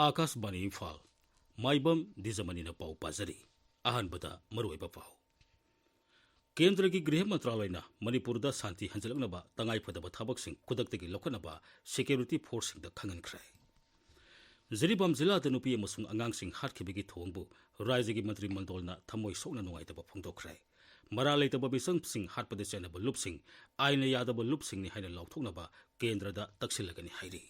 आकाशवाणी इम्फाल माइबम दिजमनी पाउ पाजरी अहनबदा मरुइबा पाउ केंद्र की गृह मंत्रालय मणिपुर शांति हंजलनब तंगाइफदब थबकसिंग खुदक्तगी लौखनब सिक्योरिटी फोर्स खंगनख्रे जिरीबाम जिला नुपी अमसुंग अंगांगसिंग हाटखिबगी थोंगबु राज्य की मंत्रिमंडलना थमोय सोकना नुंगाइतब फोंदोखरे मरा लेतब बिसंगसिंग हाटपदे चेनब लुपसिंग आइना यादब लुपसिंगनि हाइना लौथोकनब केंद्रदा तक्सिलगनि हाइरी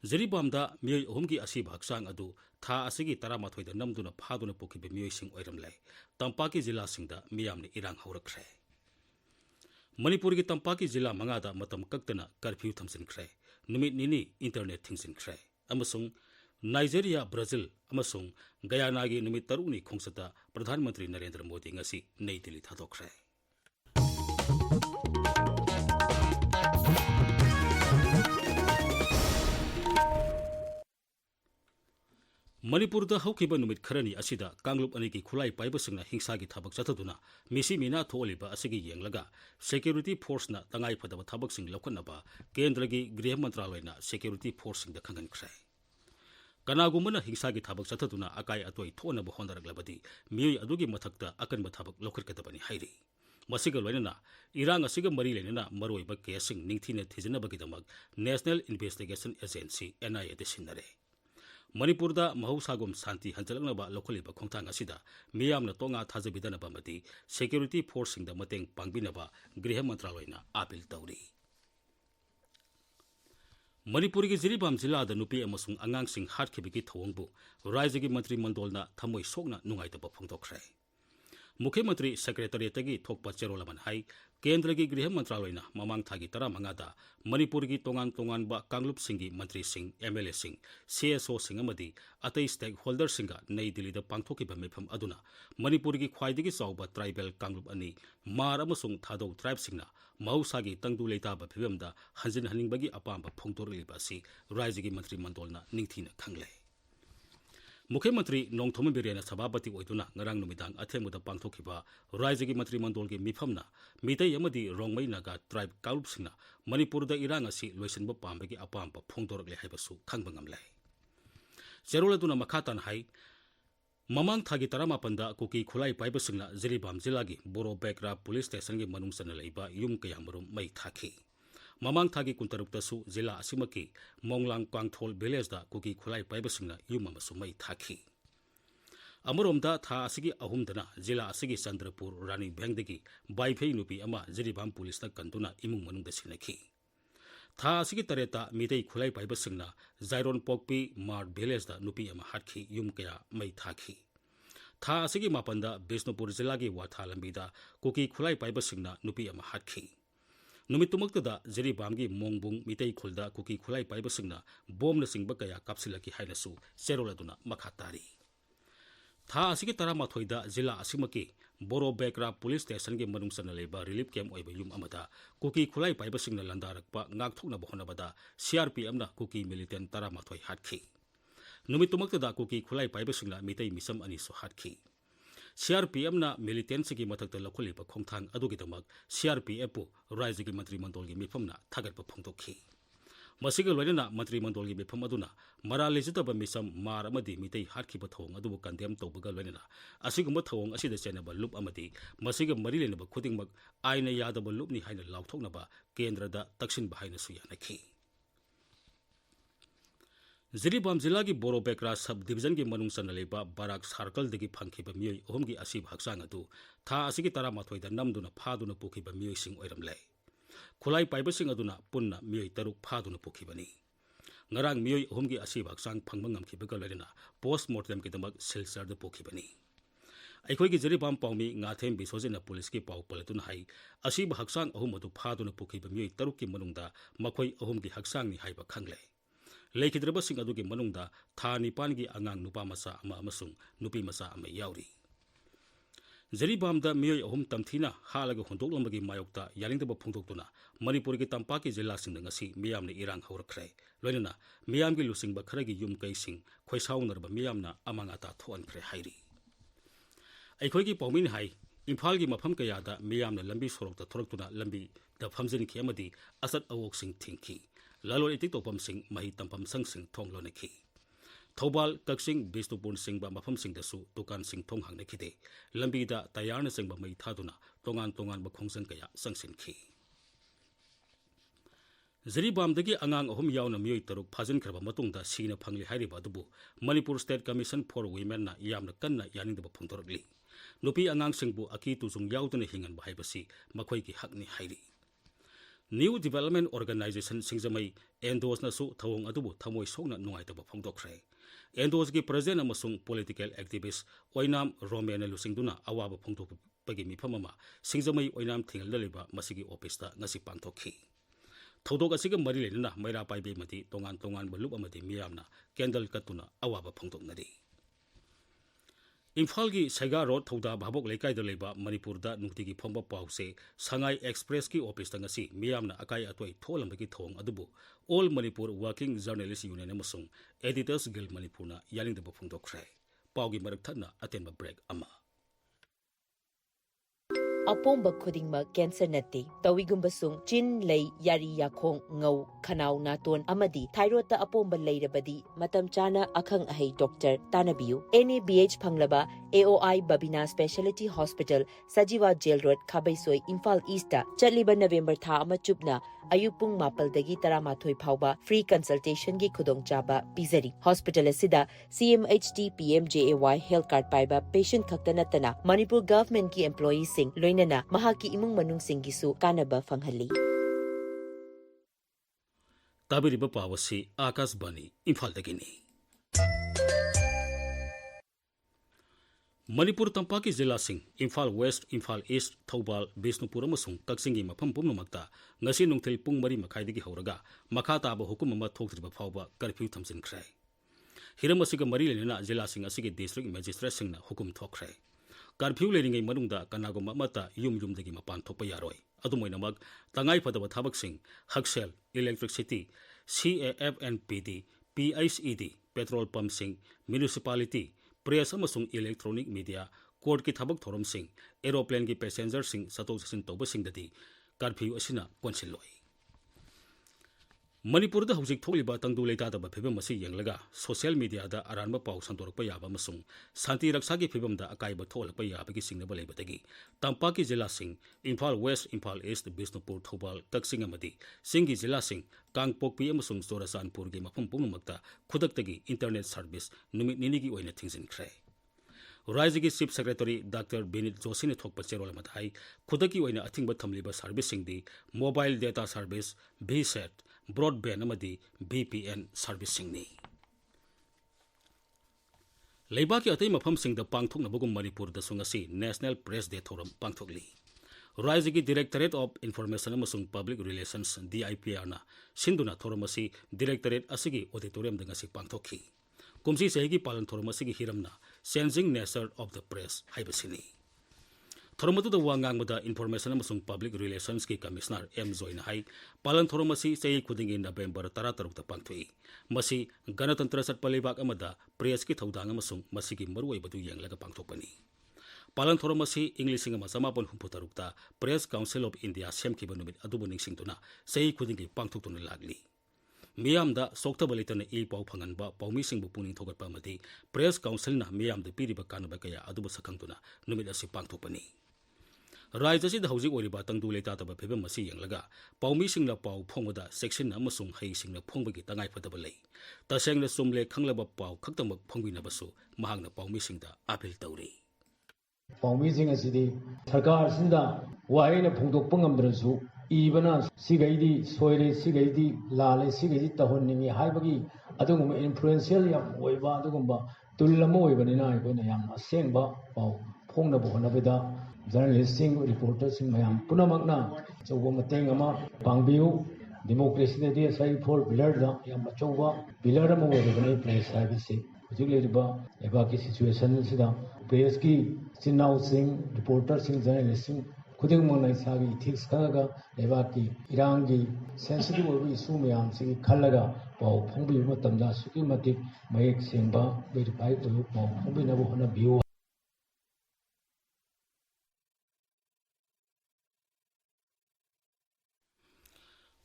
जिरीबामदा मियोय अहुमगी असीब हक्सांग अदु था असिगी 13 नमदुना फादुना पोखिबे मियोयसिंग ओइरमले तंपाकी जिलासिंगदा मियामने इरांग हौरख्रे मणिपुर की तंपाकी जिला मंगादा मतम कक्तना कर्फ्यू थमसिनख्रे नुमित निनी इंटरनेट थिंगसिनख्रे अमसुंग नाइजेरिया ब्राजील अमसुंग गयानागी नुमित तरुनी खोंसता प्रधानमंत्री नरेंद्र मोदी ngasi नई दिल्ली थादोख्रे मणिपुर हौखिब नुमित खरनी असिदा कांगलुप अनी की खुलाई पाइबसिंगना हिंसा की थबक चथदुना मिसी मीना थोलिबा असिगी येंगलगा सिक्योरिटी फोर्सना तंगाई फदब थबकसिंग लौखनबा केंद्र की गृह मंत्रालयना सिक्योरिटी फोर्ससिंग खंगनख्रे कनागुमना हिंसा की थबक चथदुना अकाय अतोय थोनब होनरगलबदी मियोय अदुगी मथक्ता अकनब थबक लौखरकदबनी हाइरी मसिग लोइनना इरांग असिग मरी लेनना मरोइब केसिंग निंगथीने थिजनबगिदमक नेशनल इन्वेस्टिगेशन एजेंसी NIA दे सिन्नरे मणिपुर महौसागुम शांति हंजलनब लौखलिब खोंथांग असिदा मियामना तोंगा थाजबिदनब अमदी सिक्योरिटी फोर्ससिंग मतेंग पांगबिनब गृह मंत्रालयना अपील तौरी मणिपुर की जिरीबाम जिला नुपी अमसुंग अंगांगसिंग हाटखिबगी थौंगबु राज्य की मंत्रिमंडलना थमोय सोकना नुंगाइतब फोंदोखरे मुख्यमंत्री सेक्रेटरीतगी थोकप चेरोलमन हाई केंद्र की गृह मंत्रालयना ममांग थागी 15 मणिपुर की तोंगान तोंगानबा कांगलुप सिंगी मंत्री सिंह MLA सिंह CSO सिंह अमदी अतई स्टेक होल्डर सिंगा नई दिल्ली पांथोकिबा मिफम अदुना मणिपुर की ख्वाइदगी चौबा ट्राइबल कांगलुप अनी मार अमसुंग थादौ ट्राइब सिंगना महौसागी तंगदु लेताबा फिबमदा हंजिन हनिंगबगी अपांबा फोंदोरलिबा असि राज्य की मंत्रिमंडलना निंगथीना खंगले मुख्यमंत्री नोंगथोम बिरेना सभापति ओइदुना ngarang numidang athengmuda pangthokhiba राज्य की मंत्रिमंडल की मिफमना मितै अमदी रोंगमै नागा ट्राइब कालुपसिंगना मणिपुर दा इरांग असि लोइसनब पामबगी अपामबा फोंदोरगले हाइबसु खंगबा ngamle चेरोलदुना मखातान हाई ममांग थागी 15 कुकी खुलाई पाइबसिंगना जिरीबाम जिला की बोरो बेकरा पुलिस स्टेशन की मनुंग सना लैबा युम कयामरुम मै थाखी ममांग थागी कुंतरुक्तसु जिला असिमकी मोंगलांग पांगथोल विलेज कुकी खुलाई पाइबसिंगना युम अमसु मै थाखी अमरोमदा था असिगी अहुमदना जिला असिगी चंद्रपुर रानी भेंगदगी बाइफेई नुपी अमा जिरीबाम पुलिसना कंदुना इमुंग मनुंग सिनखी था असिगी तरेता मितै खुलाई पाइबसिंगना जायरोन पोकपी मार्ट विलेज नुपी अमा हाटखी युम कया मै थाखी था असिगी मापंदा बिष्णुपुर जिला की वाथा लंबीदा कुकी खुलाई पाइबसिंगना नुपी अमा हाटखी नुमितुमक्तदा जिरीबामगी मोंगबुंग मितै खुलदा कुकी खुलाई पाइबसिंगना बोमना सिंगब कया कापसिलकी हाइनसु चेरोलदुना मखातारी था असिगी 13 जिला असिमकी बोरो बेकरा पुलिस स्टेशन की मनुंगसना लेबा रिलीफ कैम्प ओइबा युम अमदा कुकी खुलाई पाइबसिंगना लंदारकपा ngaktoknaba honabada CRPM ना कुकी मिलिटेंट 13 हाटखी नुमितुमक्तदा कुकी खुलाई पाइबसिंगना मितै मिसम अनिसु हाटखी CRPM ना मिलिटेंट्स की मथक्ता लखोलिबा खोंथांग अदुगिदमक CRPF पु राज्य की मंत्रिमंडल की मिफमना थागतपा फोंदोखी मसिग लोइनना मंत्रिमंडल की मिफम अदुना मरा लेजितब मिसम मार अमदी मितै हाटखिबा थोंग अदुबु कंडेम तौबगा लोइनना असिगुम थोंग असिदा चेनबा लुप अमदी मसिग मरि लेनब खुदिंगमक आइना यादब लुपनि हाइना लाउथोकनबा केंद्रदा तक्सिनबा हाइनसु यानखी जिरीबाम जिला की बोरो बेकरा सब डिवीजन की मनुंग सना लेबा बाराक सर्कल दगी फंखिबा मियोय अहुमगी असिब हक्सांग अदु था असिगी 13 नमदुना फादुना पोखिबा मियोयसिंग ओइरमले खुलाई पाइबसिंग अदुना पुन्ना मियोय तरुक फादुना पोखिबनी ngarang मियोय अहुमगी असिब हक्सांग फंगबा ngamkhibega लोइना पोस्टमार्टम किदमक सिलचर द पोखिबनी अखोई जिरीबाम पाउमी ngathem बिसोजेना पुलिस की पाउ पलतुन हाई असिब हक्सांग अहुम अदु फादुना पोखिबा मियोय तरुक की मनुंगदा मखोई अहुमगी हक्सांग नि हाइबा खंगले लेखिद्रबसिंग अदुगी मनुंगदा था 9 की अंगांग नुपा मसा अमा अमसुंग नुपी मसा अमा याउरी जिरीबामदा मियोय अहुम तमथीना हालग होंदोकलंबगी मायोक्ता यालिंगदब फोंदोक्तुना मणिपुर की तंपाकी जिलासिंग ngasi मियामने इरांग हौरख्रे लोइनना मियामगी लुसिंगबा खरगी युम कैसिंग खोइसाउनरबा मियामना अमांगाता थोअनख्रे हाइरी अखोई पाउमिन हाई इम्फाल की मफम कयादा मियामना लंबी सोरकता थोरक्तुना लंबी द फमजिनखी अमदी असत अवोकसिंग थिंखी ललोल इतिक तोपम सिंह मही तंपम संग Singh थोंगलोनखी Thobal Kaksing Bisnupur Singba Mafam Singdasu Dukan Sing Thong Hang Nakide Lambida Tayarna Singba Mai Thaduna Tongan Bakhongsan Kaya Sangsin Ki Ziribamdagi Angang Ahum Yauna Mui Taruk Pazin Kraba Matungda Sina Pangli Hariba Dubu Manipur State Commission for Women na Yamna Kanna Yaning the Puntorli Nupi Angang Singbu Aki Tuzung Yautana Hingan Bahibasi Makoiki Hakni Hairi New Development Organization Singzamai Endos Nasu Tawong Adubu Tamoi Sogna Nuaitaba Pongdokre Endos gi President Amasung Political Activist Oinam Romena Lusingduna Awaba Pongtok Pagi Mipamama Singzamai Oinam Tingal Laliba Masigi Opista Nasi Pantokhi Thodok asiga mari lenna Maira Paibe Mati Tongan Balup Amati Miyamna Kendal Katuna Awaba Pongtok Nadi Imphal gi Saiga Road Thoda Bhabok Lekai Leba Manipur da Nutigi Pomba Pause Sangai Express ki office ngasi Miyamna Akai Atoi Tholambagi Thong Adubu All Manipur Working Journalists Union Amasung Editors Guild Manipurna Yaling the Pongdokre Paugi Marakthana Atenba break ama Apomba khudingma cancer nate tawigumbasung chin lei yari yakhong ngau khanau naton amadi thyroid ta apomba leirabadi matam chana akhang ahei doctor tanabiu NABH phanglaba AOI Babina Specialty Hospital Sajiwa Jail Road Khabaisoi Imphal East ta chaliba November tha ama chupna ayupung mapal dagi taramathoi phauba free consultation gi khudong chaba pizari hospital asida CMHT PMJAY health card paiba patient khaktana tana Manipur government ki employees sing loinana mahaki imung manung singgisu kanaba fanghalli Tabiriba Pawasi Akas Bani Imphal dagini Manipur Tampaki Zilla Sing Imphal West Imphal East Thobal Bisnupur amasung Kaksingi mafam pumnamakta ngasi nungthil pung mari makhaidagi hauraga makha taba hukum ama thoktriba phawba curfew thamjinkhre hiram asiga mari lenina Zilla Sing asigi district magistrate singna hukum thokre curfew leringai manungda kanagoma mata yumdagi mapan thokpa yaroi adumoinamak tangai phadaba thabak sing haksel electricity CAFNPD PICED petrol pump sing municipality press amasung electronic media court ki thabak thorom sing aeroplane ki passenger sing satok sasin toba sing dadi curfew asina konsiloi Manipur da hojik tholiba tangdu leita da phibam masi yenglaga social media da aranba pau santorpa yaba masung santi raksa ki phibam da akai ba tholpa yaba ki singna ba leibadagi Tampaki Zilla Sing Imphal West Imphal East Bisnupur Thobal Taksing amadi Singi Zilla Sing Kangpokpi amasung Sorasanpur gi mafam pummakta khudaktagi internet service numit nini gi oina thingsinkhre Raizigi Chief Secretary Dr. Benit Joshi ne thokpa cherol mathai khudaki oina athingba thamliba service singdi mobile data service VSAT broadband amadi VPN service singni Leibaki atai mafam singda pangthokna bugum Manipur da sungasi National Press Day thoram pangthokli Raizigi Directorate of Information amasung Public Relations DIPR na sinduna thoramasi Directorate asigi auditorium da ngasi pangthokhi kumsi sehigi palan thoramasi gi hiramna Changing Nature of the Press haibasini Thoromatu da wangang mada information amasung public relations ki commissioner M Joina hai palan thoromasi sei khudingi November 13 ta pangthui masi ganatantra satpalibak amada press ki thodang amasung masigi marwai badu yenglaga pangthokpani palan thoromasi English ama samapon humputarukta Press Council of India semki banumit adubu ningsingtuna sei khudingi pangthoktuna lagli Miyamda sokta balitana e pau phanganba paumi singbu puning thogatpa amadi Press Council na miyamda piriba kanaba kaya adubu sakhangtuna numit asi pangthokpani Raja si da hojik oriba tangdu leita taba phibam masi yenglaga paumi singna pau phongda section amasung hei singna phongbagi tangai phadaba lei tasengna sumle khanglaba pau khaktamak phongbina basu mahangna paumi singda appeal tawri paumi sing asidi sarkar sinda waina phongdokpa ngamdrasu ibana sigaidi soire sigaidi lale sigaidi tahonningi haibagi adugum influential yam oiba adugumba tullama oibanina aikoina yam asengba pau phongna bohnabeda journalisting reporters mayam punamakna chawba mateng ama pangbiu democracy de sai for pillar da yam chawba pillar ama oibani press service hujuleriba ebaki situation sida press ki sinau sing reporter sing journalist sing khuding mangai sagi ethics khaga ebaki irangi sensitive obi issue mayam sing khallaga pau phongbi matamda suki matik mayek sengba verify oyu pau phongbi nabu hona view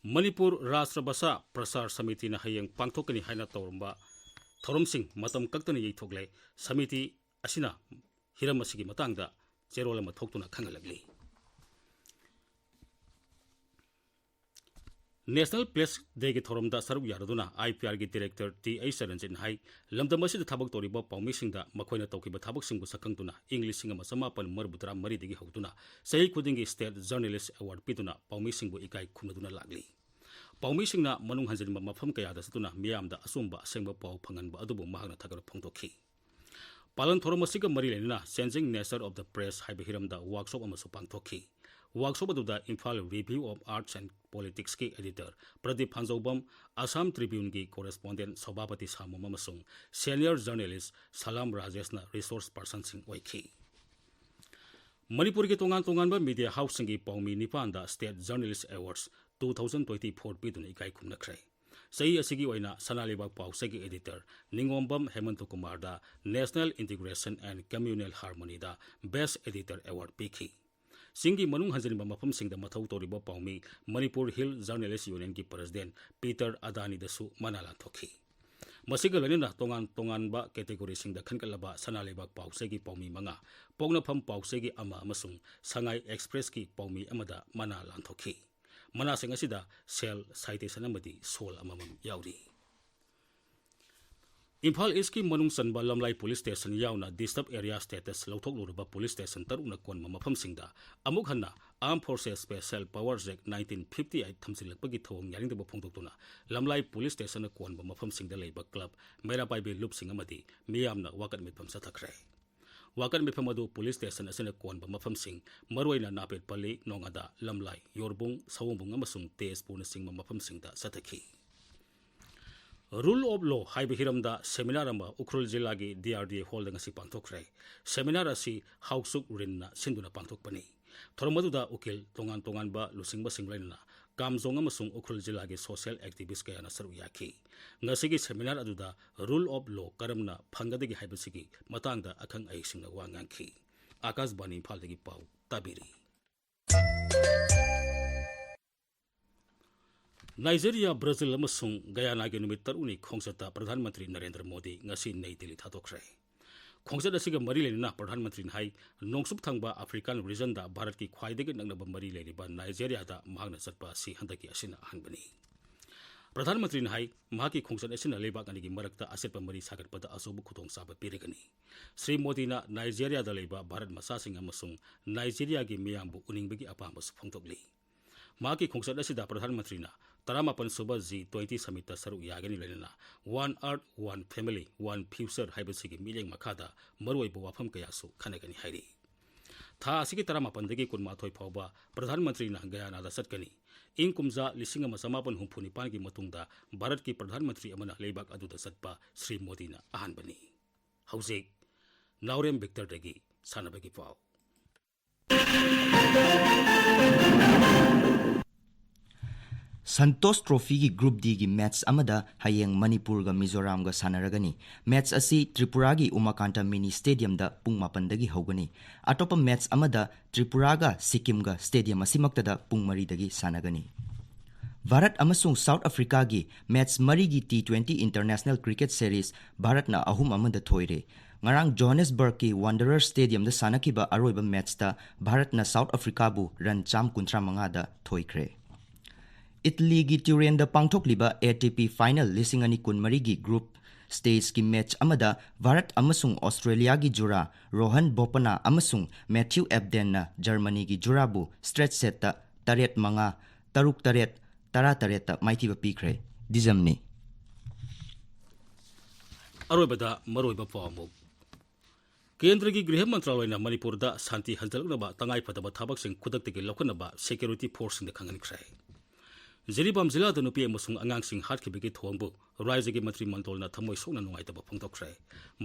Manipur Rashtra Bhasha Prasar Samiti na hayang pangthokani haina tawramba थौरमसिंग मतम कक्तना यैथोगले समिति असिना Hiram असिगी मतंगदा चेरोल अमा थोक्तुना खंगलगली national press day की थौरमदा सरुक यारदुना IPR की director T.A. सरंजिन high लमदम असिदा थाबक तोरिबा पाउमिसिंगदा मखोइना तौकिबा थाबकसिंगबु सकंगतुना English सिंग अमा समापन मरबुतरा मरीदगी हौतुना सही खुदिंगी स्टेट जर्नलिस्ट अवार्ड पितुना पाउमिसिंगबु इकाई खुमदुना लागली पाउमिसिंगना मनुंग हंजनबा मफम कयादा सतुना मियामदा असुंबा असेंगबा पाउ फंगनबा अदुबु महागना थगर फोंदोखी पालन थौरम असिगा मरी लेना changing nature of the press हाइबा हिरमदा वर्कशॉप अमसु पांगथोखी वर्कशॉप अदुदा Imphal Review of Arts and Politics की एडिटर प्रदीप फांजौबम असम ट्रिब्यून की कोरेस्पोंडेंट सभापति सामम अमसुंग सीनियर जर्नलिस्ट सलाम राजेशना रिसोर्स पर्सन सिंह ओइखी मणिपुर के तोंगान तोंगान मीडिया हाउस की पाउमी निपानदा स्टेट जर्नलिस्ट अवार्ड्स 2024 पिदुना इकाई खुमनख्रे सही असिगी ओइना सनालेबाग पाउसेगी एडिटर निंगोम्बम हेमंत कुमार दा National Integration and communal harmony दा बेस्ट एडिटर अवार्ड पीखी सिंगी मनुंग हंजनिबा मफम सिंगदा मथौ तोरिबा पाउमी मणिपुर हिल जर्नलिस्ट यूनियन की प्रेसिडेंट पीटर अदानी दसु मनाला थोखी मसिगा लनिना तोंगान तोंगानबा कैटेगरी सिंगदा खनकलबा सनालेबाग पाउसेगी पाउमी मंगा पोगनफम पाउसेगी अमा अमसुंग संगाई एक्सप्रेस की पाउमी अमदा मना लांथोखी मनासिंग असिदा सेल साइटेशन अमदी सोल अममम याउरी इम्फाल ईस्ट की मनुंग सनबा लमलाई पुलिस स्टेशन याउना डिस्टर्ब एरिया स्टेटस लौथोकलुरबा पुलिस स्टेशन तरुना कोनमा मफमसिंगदा अमुक हन्ना Arm Forces Special Powers Act 1958 थमसिलकपगी थोंग यारिंगदबा फोंदोक्तुना लमलाई पुलिस स्टेशन कोनबा मफमसिंगदा लेबा क्लब मेरापाइबे लुपसिंग अमदी मियामना वाकत मिथम सथखरे वाकत मिथम अदु पुलिस स्टेशन असना कोनबा मफमसिंग मरोइना नापेटपल्ली नोंगादा लमलाई योरबुंग सवोंबुंग अमसुंग तेजपुरना सिंगमा मफमसिंगदा सथखी रूल ऑफ लॉ हाइब हिरमदा सेमिनार अमा उखरुल जिला की DRDA हॉल दंगसी पांथोखरे सेमिनार असी हाउसुक रिन्ना सिंधुना पांथोकपनी थोरमदुदा उकिल तोंगान तोंगानबा लुसिंगबा सिंगलाइना कामजोंग अमसुंग उखरुल जिला की सोशल एक्टिविस्ट कयाना सरुक याखी ngasi सेमिनार अदुदा रूल ऑफ लॉ करमना फंगदगी हाइबसिगी मतंगदा अखंग अइसिंगना वांगांखी आकाशवाणी इम्फालदगी पाउ ताबिरी नाइजेरिया ब्राजील अमसुंग गयाना के नुमित तरुनी खोंगसता प्रधानमंत्री नरेंद्र मोदी ngasi नई दिल्ली थादोखरे खोंगसत असिगा मरी लेना प्रधानमंत्री हाई नोंगसुक थंगबा अफ्रीकन रीजन दा भारत की ख्वाइदगी नंगनबा मरी लेरिबा नाइजेरिया दा महागना चटपा असि हंदकी असिना अहनबनी प्रधानमंत्री हाई महाकी खोंगसत असिना लेबाक अनिगी मरकता असेटपा मरी सागतपदा असोब खुतोंग साबा पिरेगनी श्री मोदी ना नाइजेरिया दा लेबा भारत मसासिंग अमसुंग नाइजेरिया की मियांबु उनिंगबगी अपामबसु फोंगतोकली महाकी खोंगसत असिदा प्रधानमंत्री ना तरामापन सुबह G20 समिट सरुक यागनी लेना one earth one family one future हाइबसिगी मिलेंग मखादा मरुइबो वाफम कयासु खनगनी हाइरी था असिगी तरामापनदगी कुनमाथोय फावबा प्रधानमंत्री ना गयानादा चटकनी इंग कुमजा 1959 की मतुंगदा भारत की प्रधानमंत्री अमना लेबाक अदुदा चटपा श्री मोदी ना अहानबनी हौजिक नाओरेम विक्टर दगी सानबगी पाव संतोष ट्रॉफी की ग्रुप डी की मैच अमदा हयेंग मणिपुर गा मिजोराम गा सानरगनी मैच असी त्रिपुरा की उमाकांता मिनी स्टेडियम दा पुंग मापनदगी हौगनी अटोप मैच अमदा त्रिपुरा गा सिक्किम गा स्टेडियम असिमक्तदा पुंग मरीदगी सानगनी भारत अमसुंग साउथ अफ्रीका की मैच मरी की T20 international cricket series Bharat ना अहुम अमदा थोइरे ngarang Johannesburg की Wanderers स्टेडियम दा सानकिबा अरोइबा मैच दा भारत ना साउथ अफ्रीका बु रन चाम 35 दा थोइख्रे इटली की ट्यूरेन दा पांगथोकलिबा ATP फाइनल 2020 की ग्रुप स्टेज की मैच अमदा भारत अमसुंग ऑस्ट्रेलिया की जुरा रोहन बोपना अमसुंग मैथ्यू एब्डेन ना जर्मनी की जुराबु स्ट्रेट सेट ता 8-5 3-8 13-8 ता माइथिबा पीख्रे दिजमनी अरोइबदा मरोइबा पावमु केंद्र की गृह मंत्रालय ना मणिपुर दा शांति हंजलनबा तंगाई फदबा थाबकसिंग खुदक्तगी लौखनबा सिक्योरिटी फोर्स सिंग खंगनख्रे जिरीबाम जिला दा नुपी अमसुंग अंगांगसिंग हाटखिबगी थोंगबु राज्य की मंत्री मंडलना थमोय सोना नुंगाइतबा फोंदोखरे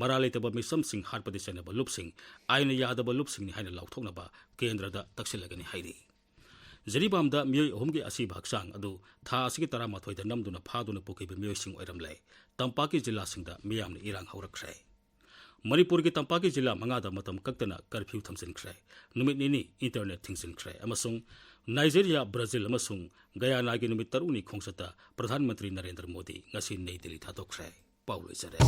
मरा लेतबा मिसमसिंग हाटपदि सेनबा लुपसिंग आइन यादबा लुपसिंग नि हाइना लाउथोंगनबा केंद्र दा तक्सिलगनी हाइरी जिरीबाम दा मियोय अहुमगी असिबा हक्सांग अदु था असिगी 13 दा नमदुना फादुना पुकिबा मियोयसिंग ओइरमले तंपाकी जिला सिंग दा मियामना इरांग हौरखरे मणिपुर की तंपाकी जिला मंगादा मतम कक्तना कर्फ्यू थमसिनख्रे नुमित निनी इंटरनेट थिंगसिनख्रे अमसुंग नाइजेरिया ब्राजील अमसुंग गयाना की नुमित तरुनी खोंगसता प्रधानमंत्री नरेंद्र मोदी ngasi नई दिल्ली थादोखरे ꯄꯥꯎ ꯂꯣꯏꯖꯔꯦ